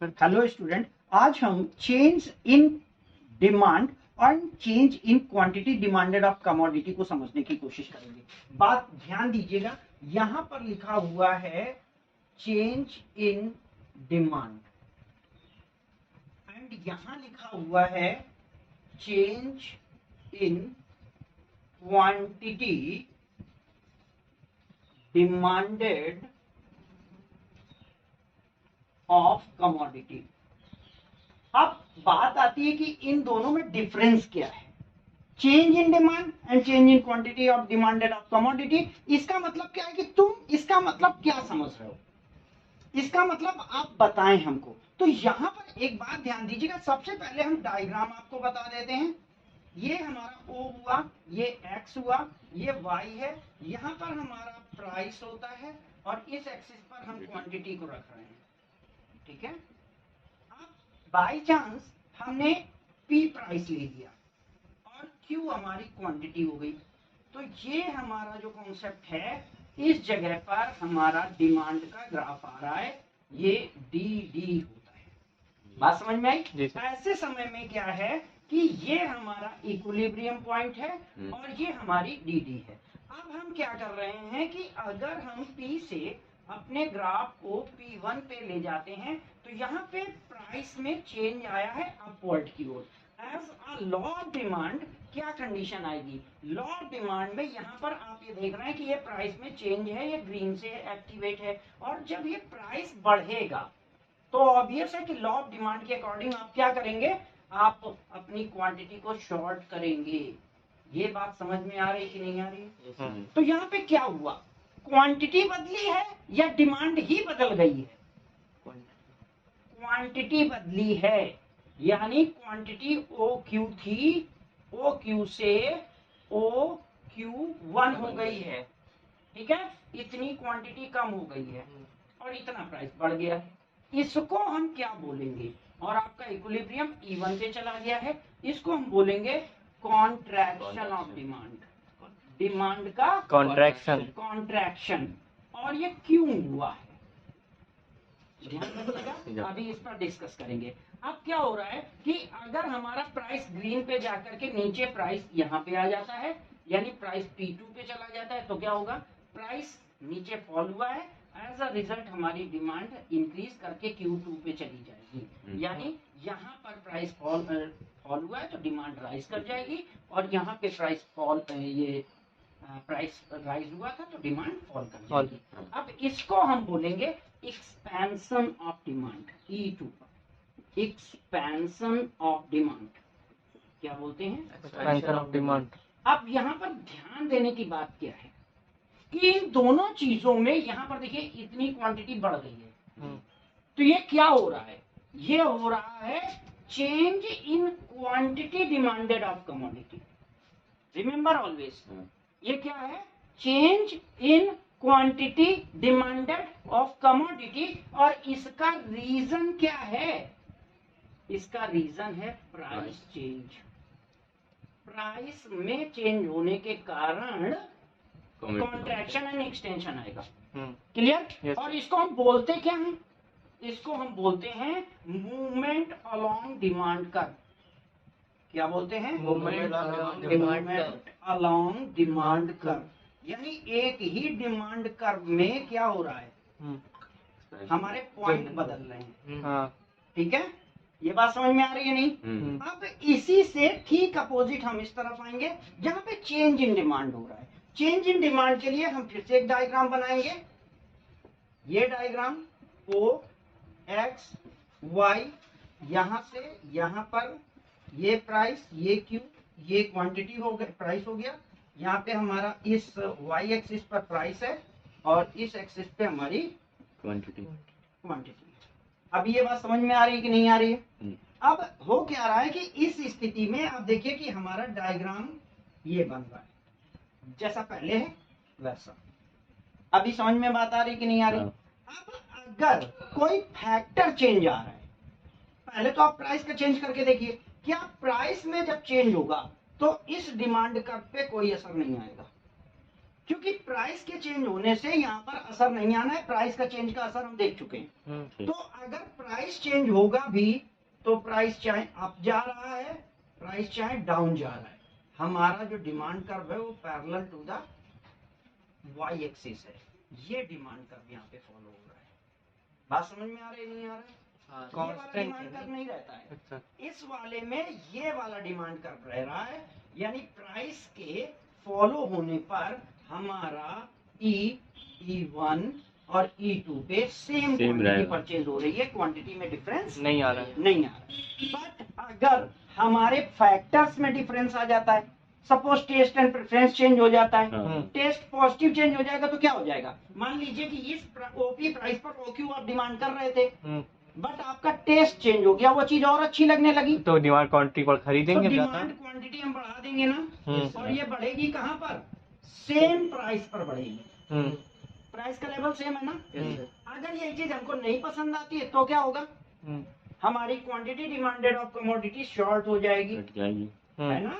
Hello student, आज हम change in demand और change in quantity demanded of commodity को समझने की कोशिश करेंगे। बात ध्यान दीजिएगा, यहां पर लिखा हुआ है चेंज इन डिमांड एंड यहां लिखा हुआ है change in quantity demanded of commodity. अब बात आती है कि इन दोनों में डिफरेंस क्या है, change in demand and change in quantity of demanded of commodity. इसका मतलब क्या है कि तुम इसका मतलब क्या समझ रहे हो, इसका मतलब आप बताएं हमको। तो यहां पर एक बात ध्यान दीजिएगा, सबसे पहले हम डायग्राम आपको बता देते हैं। ये हमारा O हुआ, ये X हुआ, ये Y है, यहाँ पर हमारा प्राइस होता है और इस एक्सिस पर हम क्वांटिटी को रख रहे हैं, ठीक है। बाई चांस हमने P प्राइस ले लिया और Q हमारी क्वांटिटी हो गई, तो ये हमारा जो कॉन्सेप्ट है, इस जगह पर हमारा डिमांड का ग्राफ आ रहा है, ये डी होता है। बात समझ में आई? ऐसे समय में क्या है कि ये हमारा इक्विलिब्रियम पॉइंट है और ये हमारी डी है। अब हम क्या कर रहे हैं कि अगर हम P से अपने ग्राफ को P1 पे ले जाते हैं तो यहाँ पे प्राइस में चेंज आया है अपवर्ड की ओर। As a law of demand क्या कंडीशन आएगी, लॉ ऑफ डिमांड में यहाँ पर आप ये देख रहे हैं कि ये प्राइस में चेंज है, ये ग्रीन से एक्टिवेट है, और जब ये प्राइस बढ़ेगा तो ऑब्वियस है कि लॉ ऑफ डिमांड के अकॉर्डिंग आप क्या करेंगे, आप अपनी क्वांटिटी को शॉर्ट करेंगे। ये बात समझ में आ रही कि नहीं आ रही? तो यहाँ पे क्या हुआ, क्वांटिटी बदली है या डिमांड ही बदल गई है? क्वांटिटी बदली है, यानी क्वांटिटी OQ थी, OQ से OQ1 हो गई है, ठीक है। इतनी क्वांटिटी कम हो गई है और इतना प्राइस बढ़ गया है। इसको हम क्या बोलेंगे, और आपका इक्विलिब्रियम E1 पे चला गया है, इसको हम बोलेंगे कॉन्ट्रैक्शन ऑफ डिमांड, डिमांड का कॉन्ट्रैक्शन। और ये क्यों हुआ है ध्यान रखिएगा, अभी इस पर डिस्कस करेंगे। अब क्या हो रहा है कि अगर हमारा प्राइस ग्रीन पे जाकर के नीचे प्राइस यहाँ पे आ जाता है, यानी प्राइस P2 पे चला जाता है, तो क्या होगा, प्राइस नीचे फॉल हुआ है, एज अ रिजल्ट हमारी डिमांड इंक्रीज करके Q2 पे चली जाएगी। यानी यहाँ पर प्राइस फॉल हुआ है तो डिमांड राइज कर जाएगी, और यहाँ पे प्राइस फॉल ये प्राइस राइज हुआ था तो डिमांड फॉल कर जाएगी। अब इसको हम बोलेंगे एक्सपेंशन ऑफ डिमांड, E2 पर एक्सपेंशन ऑफ डिमांड क्या बोलते हैं, एक्सपेंशन ऑफ डिमांड। अब यहाँ पर ध्यान देने की बात क्या है कि इन दोनों चीजों में यहाँ पर देखिए इतनी क्वांटिटी बढ़ गई है, तो ये क्या हो रहा है, ये हो रहा है change in quantity demanded of commodity. Remember always, ये क्या है, change in quantity demanded of commodity, और इसका रीजन क्या है, इसका रीजन है प्राइस चेंज। प्राइस में चेंज होने के कारण कॉन्ट्रैक्शन एंड एक्सटेंशन आएगा। क्लियर? Yes. और इसको हम बोलते क्या हैं, इसको हम बोलते हैं मूवमेंट अलोंग डिमांड कर्व। क्या बोलते हैं, मूवमेंट अलोंग डिमांड कर्व। यानी एक ही डिमांड कर्व में क्या हो रहा है, हमारे पॉइंट बदल रहे हैं, ठीक है। ये बात समझ में आ रही है नहीं? अब इसी से ठीक अपोजिट हम इस तरफ आएंगे जहां पे चेंज इन डिमांड हो रहा है। चेंज इन डिमांड के लिए हम फिर से एक डायग्राम बनाएंगे, ये डायग्राम O X Y, यहां से यहां पर ये प्राइस, ये Q, ये क्वांटिटी हो गया, प्राइस हो गया। यहाँ पे हमारा इस Y एक्सिस पर प्राइस है और इस एक्सिस पे हमारी क्वांटिटी। अब ये बात समझ में आ रही है कि नहीं आ रही है? अब हो क्या रहा है कि इस स्थिति में आप देखिए कि हमारा डायग्राम ये बन रहा है, जैसा पहले है वैसा। अभी समझ में बात आ रही कि नहीं आ रही? अब अगर कोई फैक्टर चेंज आ रहा है, पहले तो आप प्राइस का चेंज करके देखिए, क्या प्राइस में जब चेंज होगा तो इस डिमांड कर्व पे कोई असर नहीं आएगा, क्योंकि प्राइस के चेंज होने से यहाँ पर असर नहीं आना है, प्राइस का चेंज का असर हम देख चुके हैं। तो अगर प्राइस चेंज होगा भी तो प्राइस चाहे अप जा रहा है, प्राइस चाहे डाउन जा रहा है, हमारा जो डिमांड कर्व है वो parallel to the Y axis है। ये डिमांड कर्व यहाँ पे फॉलो हो रहा है। बात समझ में आ रही नहीं आ रहा है? ये वाला डिमांड कर्व नहीं रहता है। अच्छा। इस वाले में ये वाला डिमांड कर्व रह रहा है, यानी प्राइस के फॉलो होने पर हमारा E1 और E2 पे सेम क्वांटिटी परचेज हो रही है, क्वांटिटी में डिफरेंस नहीं आ रहा है। बट अगर हमारे फैक्टर्स में डिफरेंस आ जाता है, suppose taste and preference change हो जाता है, टेस्ट पॉजिटिव चेंज हो जाएगा तो क्या हो जाएगा? मान लीजिए कि इस ओपी प्राइस पर ओक्यू आप डिमांड कर रहे थे, बट आपका टेस्ट चेंज हो गया, वो चीज और अच्छी लगने लगी, तो डिमांड क्वांटिटी पर खरीदेंगे, तो डिमांड क्वांटिटी हम बढ़ा देंगे ना, और ये बढ़ेगी कहाँ पर? सेम प्राइस पर बढ़ेगी। प्राइस का लेवल सेम है ना। अगर ये चीज हमको नहीं पसंद आती है तो क्या होगा? हमारी quantity demanded of commodity short हो जाएगी, है ना।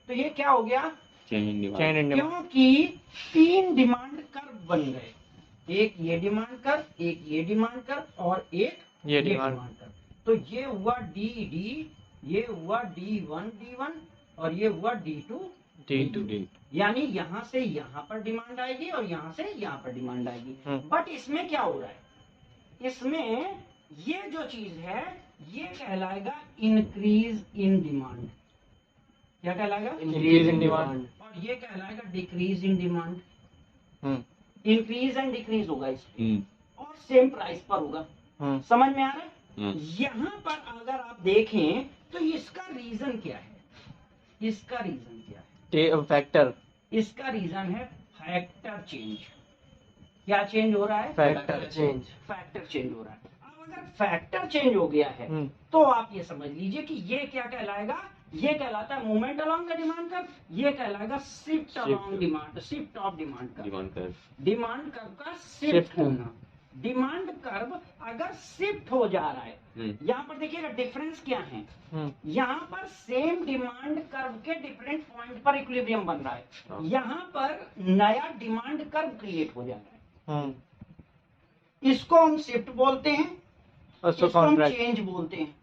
तो ये क्या हो गया? चेंज इन डिमांड, क्योंकि तीन डिमांड कर्व बन गए, एक ये डिमांड कर्व, एक ये डिमांड कर्व और एक ये डिमांड कर्व। तो ये हुआ डी, ये हुआ D1 और ये हुआ D2, यानी यहाँ से यहाँ पर डिमांड आएगी और यहाँ से यहाँ पर डिमांड आएगी। बट इसमें क्या हो रहा है? इसमें ये जो चीज है ये कहलाएगा इंक्रीज इन डिमांड। क्या कहलाएगा? Increase in demand. और ये कहलाएगा decrease in demand. Increase and decrease होगा इसमें, और सेम प्राइस पर होगा। समझ में आ रहा है? यहाँ पर अगर आप देखें तो इसका रीजन क्या है? इसका रीजन क्या है? फैक्टर। इसका रीजन है फैक्टर चेंज। क्या चेंज हो रहा है? Factor change. फैक्टर चेंज हो रहा है। अब अगर फैक्टर चेंज हो गया है तो आप ये समझ लीजिए कि ये क्या कहलाएगा? ये कहलाता है movement along the demand curve, ये कहलाएगा shift along demand, shift of demand curve. Demand curve का शिफ्ट होना। डिमांड कर्व अगर शिफ्ट हो जा रहा है, यहाँ पर देखिएगा डिफरेंस क्या है। यहाँ पर सेम डिमांड कर्व के डिफरेंट पॉइंट पर इक्विलिब्रियम बन रहा है, यहाँ पर नया डिमांड कर्व क्रिएट हो जा रहा है। इसको हम शिफ्ट बोलते हैं, इसको हम चेंज बोलते हैं।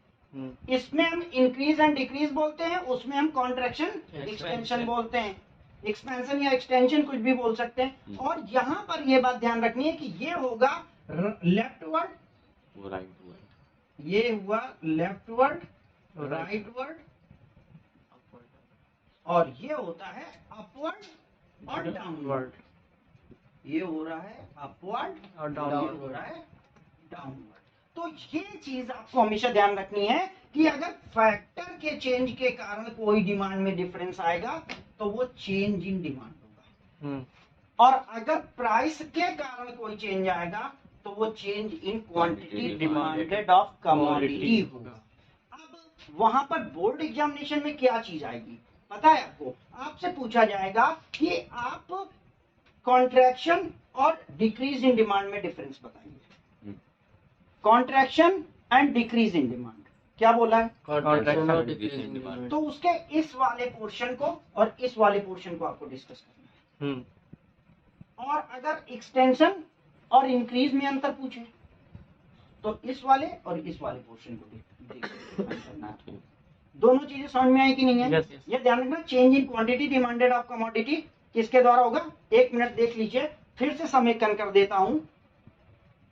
इसमें हम इंक्रीज एंड डिक्रीज बोलते हैं, उसमें हम कॉन्ट्रैक्शन एक्सटेंशन बोलते हैं। एक्सपेंशन या एक्सटेंशन कुछ भी बोल सकते हैं। और यहाँ पर ये बात ध्यान रखनी है कि ये होगा लेफ्टवर्ड, ये हुआ लेफ्टवर्ड, राइटवर्ड, और ये होता है अपवर्ड और डाउनवर्ड। ये हो रहा है अपवर्ड और डाउनवर्ड हो रहा है डाउनवर्ड। तो ये चीज आपको हमेशा ध्यान रखनी है कि अगर फैक्टर के चेंज के कारण कोई डिमांड में डिफरेंस आएगा तो वो चेंज इन डिमांड होगा, और अगर प्राइस के कारण कोई चेंज आएगा तो वो change in quantity demanded of commodity होगा। अब वहां पर बोर्ड एग्जामिनेशन में क्या चीज आएगी पता है आपको? आपसे पूछा जाएगा कि आप कॉन्ट्रैक्शन और डिक्रीज इन डिमांड में डिफरेंस बताइए। Contraction and decrease in demand क्या बोला है? कॉन्ट्रैक्शन और डिक्रीज इन डिमांड। तो उसके इस वाले पोर्शन को और इस वाले पोर्शन को आपको डिस्कस करना है। और अगर एक्सटेंशन और इंक्रीज में अंतर पूछे तो इस वाले और इस वाले पोर्शन को करना है। दोनों चीजें समझ में आई कि नहीं है? ये ध्यान रखना, change in quantity demanded of commodity किसके द्वारा होगा? एक मिनट देख लीजिए, फिर से समेकन कर देता हूं।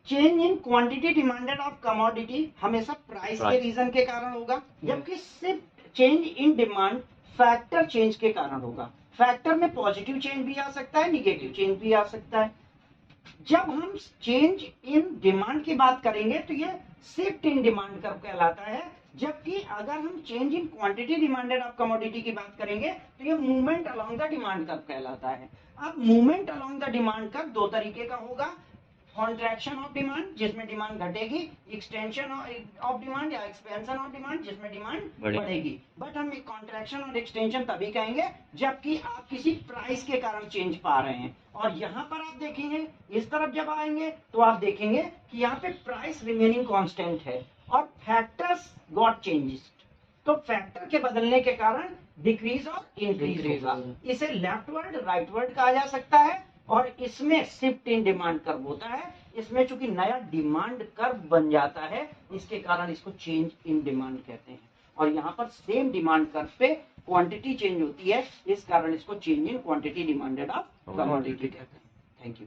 Change in quantity demanded of commodity हमेशा प्राइस के रीजन के कारण होगा, जबकि सिर्फ change in demand factor change के कारण होगा। फैक्टर में पॉजिटिव चेंज भी आ सकता है, निगेटिव चेंज भी आ सकता है। जब हम चेंज इन डिमांड की बात करेंगे तो ये शिफ्ट इन डिमांड कर्व कहलाता है, जबकि अगर हम change in quantity demanded of commodity की बात करेंगे तो ये movement along the demand curve कहलाता है। अब movement along the demand curve दो तरीके का होगा, कॉन्ट्रैक्शन ऑफ डिमांड जिसमें डिमांड घटेगी, एक्सटेंशन ऑफ डिमांड या एक्सपेंशन ऑफ डिमांड जिसमें डिमांड बढ़ेगी। बट हम कॉन्ट्रैक्शन और एक्सटेंशन तभी कहेंगे जबकि आप किसी प्राइस के कारण चेंज पा रहे हैं। और यहाँ पर आप देखेंगे, इस तरफ जब आएंगे तो आप देखेंगे कि यहाँ पे प्राइस रिमेनिंग कांस्टेंट है और फैक्टर्स गॉट चेंजेस। तो फैक्टर के बदलने के कारण डिक्रीज और इंक्रीज Increase होगा। होगा। इसे लेफ्टवर्ड राइटवर्ड कहा जा सकता है और इसमें शिफ्ट इन डिमांड कर्व होता है। इसमें चूंकि नया डिमांड कर्व बन जाता है इसके कारण इसको चेंज इन डिमांड कहते हैं। और यहाँ पर सेम डिमांड कर्व पे क्वांटिटी चेंज होती है, इस कारण इसको change in quantity demanded of commodity कहते हैं। Thank you.